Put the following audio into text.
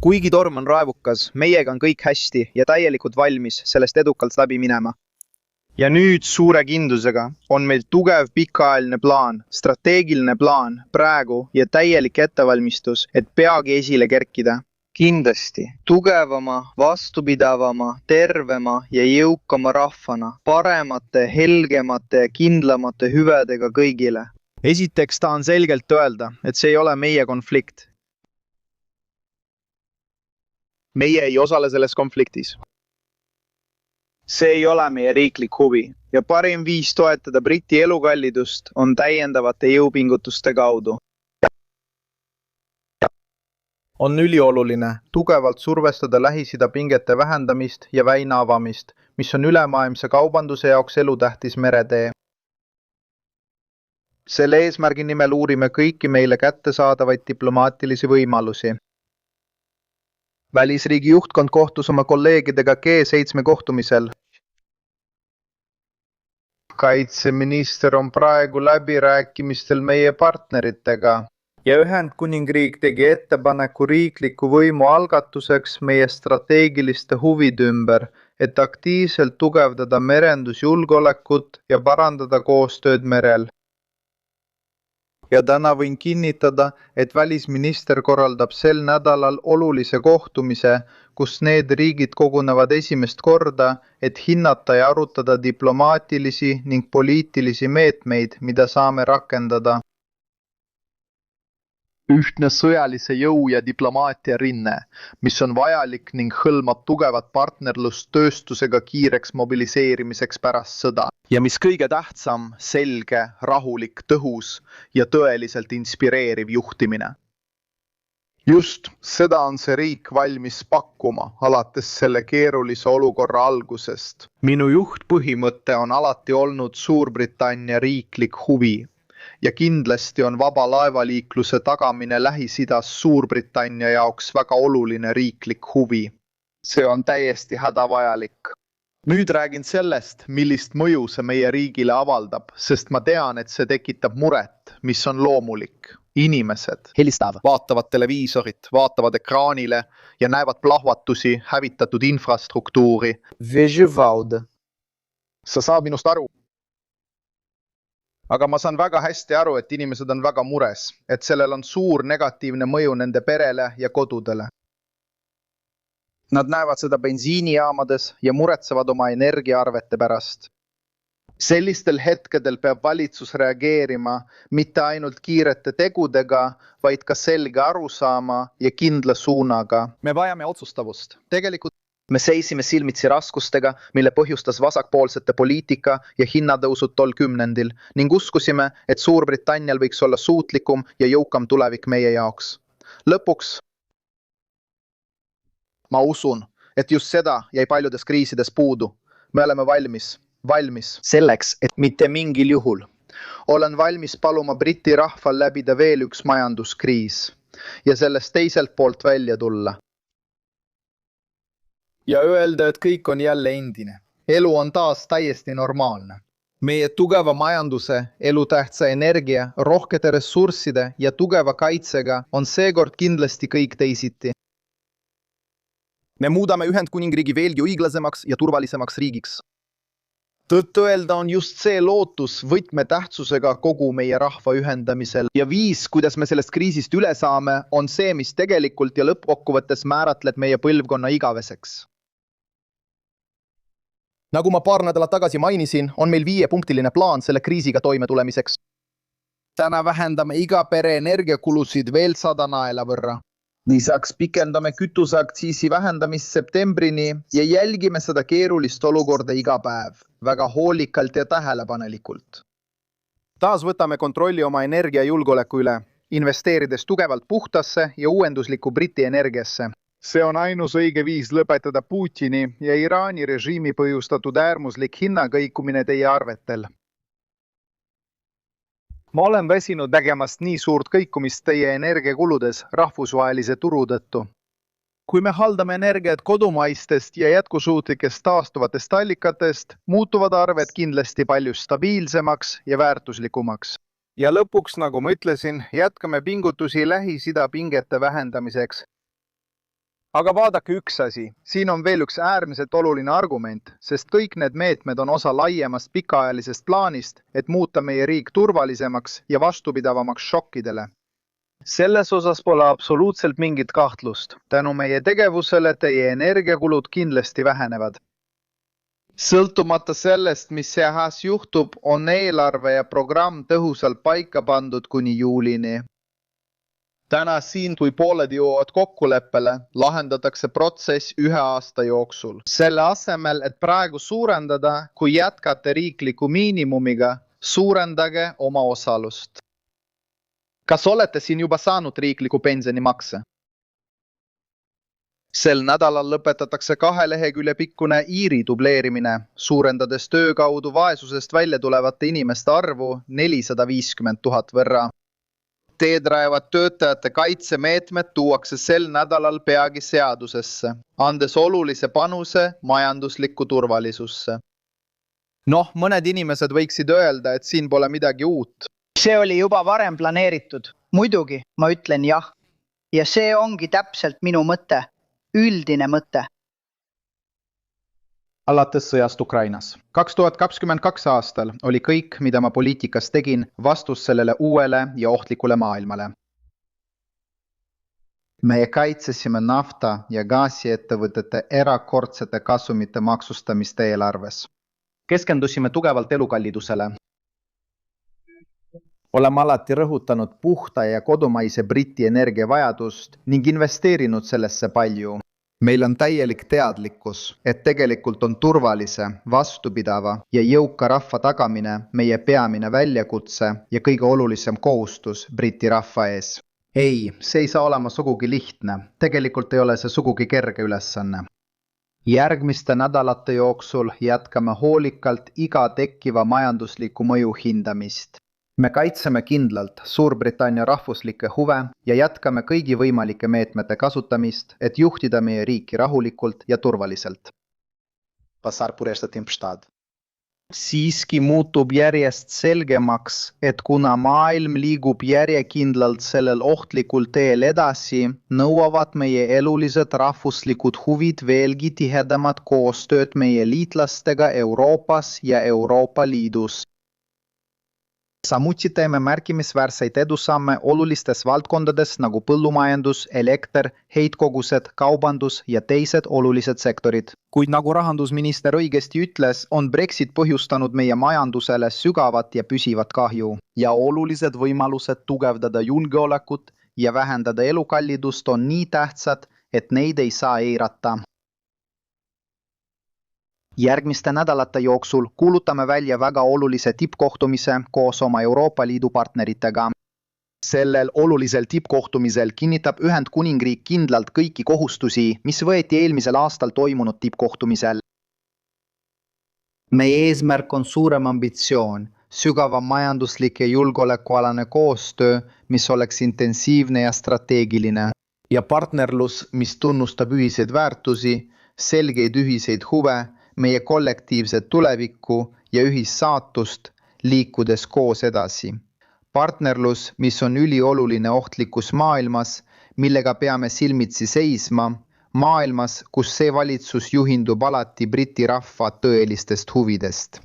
Kuigi torm on raevukas, meiega on kõik hästi ja täielikult valmis sellest edukalt läbi minema. Ja nüüd suure kindlusega on meil tugev pikaajaline plaan, strateegiline plaan praegu ja täielik ettevalmistus, et peagi esile kerkida. Kindlasti tugevama, vastupidavama, tervema ja jõukama rahvana, paremate, helgemate ja kindlamate hüvedega kõigile. Esiteks tahan selgelt öelda, et see ei ole meie konflikt. Meie ei osale selles konfliktis. See ei ole meie riiklik huvi ja parim viis toetada Briti elukallidust on täiendavate jõupingutuste kaudu. On ülioluline tugevalt survestada Lähis-Ida pingete vähendamist ja väina avamist, mis on ülemaailmse kaubanduse jaoks elutähtis meretee. Selle eesmärgi nimel uurime kõiki meile kättesaadavaid diplomaatilisi võimalusi. Välisriigi juhtkond kohtus oma kolleegidega G7 kohtumisel. Kaitseminister on praegu läbirääkimistel meie partneritega. Ja Ühendkuningriik tegi ettepaneku riikliku võimu algatuseks meie strateegiliste huvide ümber, et aktiivselt tugevdada merendusjulgeolekut ja parandada koostööd merel. Ja täna võin kinnitada, et välisminister korraldab sel nädalal olulise kohtumise, kus need riigid kogunevad esimest korda, et hinnata ja arutada diplomaatilisi ning poliitilisi meetmeid, mida saame rakendada. Ühtne sõjalise jõu ja diplomaatia rinne, mis on vajalik ning hõlmab tugevat partnerlust tööstusega kiireks mobiliseerimiseks pärast sõda. Ja mis kõige tähtsam, selge, rahulik, tõhus ja tõeliselt inspireeriv juhtimine. Just seda on see riik valmis pakkuma, alates selle keerulise olukorra algusest. Minu juhtpõhimõte on alati olnud Suurbritannia riiklik huvi. Ja kindlasti on vaba laevaliikluse tagamine Lähis-Idas Suurbritannia jaoks väga oluline riiklik huvi. See on täiesti hädavajalik. Nüüd räägin sellest, millist mõju see meie riigile avaldab, sest ma tean, et see tekitab muret, mis on loomulik. Inimesed vaatavad televiisorit, vaatavad ekraanile ja näevad plahvatusi, hävitatud infrastruktuuri. Sa saad minust aru? Aga ma saan väga hästi aru, et inimesed on väga mures, et sellel on suur negatiivne mõju nende perele ja kodudele. Nad näevad seda bensiinijaamades ja muretsevad oma energiaarvete pärast. Sellistel hetkedel peab valitsus reageerima mitte ainult kiirete tegudega, vaid ka selge arusaama ja kindla suunaga. Me vajame otsustavust. Tegelikult me seisime silmitsi raskustega, mille põhjustas vasakpoolsete poliitika ja hinnatõusud tol kümnendil ning uskusime, et Suurbritannial võiks olla suutlikum ja jõukam tulevik meie jaoks. Lõpuks ma usun, et just seda jäi paljudes kriisides puudu. Me oleme valmis selleks, et mitte mingil juhul. Olen valmis paluma Briti rahval läbida veel üks majanduskriis ja sellest teiselt poolt välja tulla. Ja öelda, et kõik on jälle endine. Elu on taas täiesti normaalne. Meie tugeva majanduse, elutähtsa energia, rohkete ressursside ja tugeva kaitsega on seekord kindlasti kõik teisiti. Me muudame Ühendkuningriigi veelgi õiglasemaks ja turvalisemaks riigiks. Tõtt-öelda on just see lootus võtmetähtsusega kogu meie rahva ühendamisel ja viis, kuidas me sellest kriisist üle saame, on see, mis tegelikult ja lõppkokkuvõttes määratleb meie põlvkonna igaveseks. Nagu ma paar nädalat tagasi mainisin, on meil 5-punktiline plaan selle kriisiga toime tulemiseks. Täna vähendame iga pere energiakulusid veel 100 naela võrra. Lisaks pikendame kütuseaktsiisi vähendamist septembrini ja jälgime seda keerulist olukorda iga päev, väga hoolikalt ja tähelepanelikult. Taas võtame kontrolli oma energiajulgeoleku üle, investeerides tugevalt puhtasse ja uuenduslikku Briti energiasse. See on ainus õige viis lõpetada Putini ja Iraani režiimi põhjustatud äärmuslik hinnakõikumine teie arvetel. Ma olen väsinud nägemast nii suurt kõikumist teie energiakuludes rahvusvahelise turu tõttu. Kui me haldame energiat kodumaistest ja jätkusuutlikest taastuvatest allikatest, muutuvad arved kindlasti palju stabiilsemaks ja väärtuslikumaks. Ja lõpuks, nagu ma ütlesin, jätkame pingutusi Lähis-Ida pingete vähendamiseks. Aga vaadake üks asi. Siin on veel üks äärmiselt oluline argument, sest kõik need meetmed on osa laiemast pikaajalisest plaanist, et muuta meie riik turvalisemaks ja vastupidavamaks šokkidele. Selles osas pole absoluutselt mingit kahtlust. Tänu meie tegevusele teie energiakulud kindlasti vähenevad. Sõltumata sellest, mis seehas juhtub, on eelarve ja programm tõhusalt paika pandud kuni juulini. Täna siin, kui pooled jõuavad kokkuleppele, lahendatakse protsess 1 aasta jooksul. Selle asemel, et praegu suurendada, kui jätkate riikliku miinimumiga, suurendage oma osalust. Kas olete siin juba saanud riikliku pensionimakse? Sel nädalal lõpetatakse 2 lehekülje pikkune Iiri dubleerimine, suurendades töö kaudu vaesusest välja tulevate inimeste arvu 450 000 võrra. Teed rajavad töötajate kaitsemeetmed tuuakse sel nädalal peagi seadusesse, andes olulise panuse majanduslikku turvalisusse. Mõned inimesed võiksid öelda, et siin pole midagi uut. See oli juba varem planeeritud. Muidugi, ma ütlen jah. Ja see ongi täpselt minu mõte. Üldine mõte. Alates sõjast Ukrainas. 2022 aastal oli kõik, mida ma poliitikas tegin, vastus sellele uuele ja ohtlikule maailmale. Me kaitsesime nafta- ja gaasiettevõtete erakordsete kasumite maksustamist eelarves. Keskendusime tugevalt elukallidusele. Oleme alati rõhutanud puhta ja kodumaise Briti energiavajadust ning investeerinud sellesse palju. Meil on täielik teadlikkus, et tegelikult on turvalise, vastupidava ja jõuka rahva tagamine meie peamine väljakutse ja kõige olulisem kohustus Briti rahva ees. Ei, see ei saa olema sugugi lihtne. Tegelikult ei ole see sugugi kerge ülesanne. Järgmiste nädalate jooksul jätkame hoolikalt iga tekkiva majandusliku mõju hindamist. Me kaitseme kindlalt Suurbritannia rahvuslikke huve ja jätkame kõigi võimalike meetmete kasutamist, et juhtida meie riiki rahulikult ja turvaliselt. Siiski muutub järjest selgemaks, et kuna maailm liigub järjekindlalt sellel ohtlikul teel edasi, nõuavad meie elulised rahvuslikud huvid veelgi tihedamat koostööd meie liitlastega Euroopas ja Euroopa Liidus. Samuti teeme märkimisväärseid edusamme olulistes valdkondades nagu põllumajandus, elekter, heitkogused, kaubandus ja teised olulised sektorid. Kuid nagu rahandusminister õigesti ütles, on Brexit põhjustanud meie majandusele sügavat ja püsivat kahju ja olulised võimalused tugevdada julgeolekut ja vähendada elukallidust on nii tähtsad, et neid ei saa eirata. Järgmiste nädalate jooksul kuulutame välja väga olulise tippkohtumise koos oma Euroopa Liidu partneritega. Sellel olulisel tippkohtumisel kinnitab Ühendkuningriik kindlalt kõiki kohustusi, mis võeti eelmisel aastal toimunud tippkohtumisel. Meie eesmärk on suurem ambitsioon, sügavam majanduslik ja julgeolekualane koostöö, mis oleks intensiivne ja strateegiline. Ja partnerlus, mis tunnustab ühiseid väärtusi, selgeid ühiseid huve, meie kollektiivset tulevikku ja ühissaatust liikudes koos edasi. Partnerlus, mis on ülioluline ohtlikus maailmas, millega peame silmitsi seisma, maailmas, kus see valitsus juhindub alati Briti rahva tõelistest huvidest.